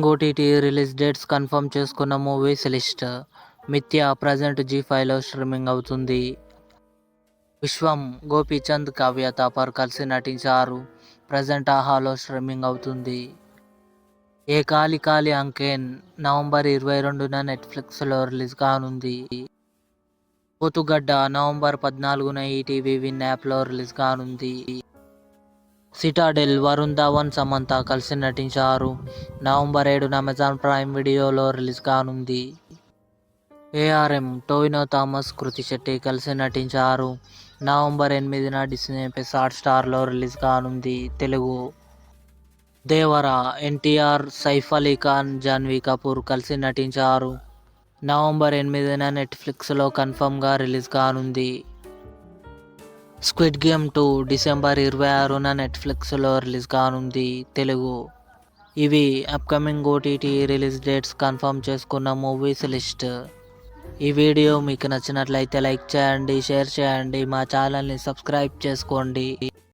OTT release dates confirm చేసుకున్న movies list. మిథ్య present జీ5లో streaming అవుతుంది. విశ్వం, గోపీచంద్, కావ్య థాపర్ కలిసి నటించారు. ప్రజెంట్ ఆహాలో స్ట్రీమింగ్ అవుతుంది. ఏ కాలి కాలి అంకేన్ నవంబర్ 22న నెట్ఫ్లిక్స్లో రిలీజ్ కానుంది. పోతుగడ్డ నవంబర్ 14న ఈటీవీ విన్ యాప్లో రిలీజ్ కానుంది. సిటాడెల్, వరుణ్ ధవన్, సమంత కలిసి నటించారు. నవంబర్ 7న అమెజాన్ ప్రైమ్ వీడియోలో రిలీజ్ కానుంది. ఏఆర్ఎం, టొవినో థామస్, కృతి శెట్టి కలిసి నటించారు. నవంబర్ 8న డిస్నీ ప్లస్ హాట్స్టార్లో రిలీజ్ కానుంది. తెలుగు. దేవర, ఎన్టీఆర్, సైఫ్ అలీ ఖాన్, జాన్వీ కపూర్ కలిసి నటించారు. నవంబర్ 8న నెట్ఫ్లిక్స్లో కన్ఫర్మ్గా రిలీజ్ కానుంది. స్క్విడ్ గేమ్ 2 డిసెంబర్ 26న నెట్ఫ్లిక్స్లో రిలీజ్ కానుంది. తెలుగు. ఇవి upcoming OTT release dates confirm చేసుకున్న మూవీస్ లిస్ట్. ఈ వీడియో మీకు నచ్చినట్లయితే లైక్ చేయండి, షేర్ చేయండి, మా ఛానల్ని సబ్స్క్రైబ్ చేసుకోండి.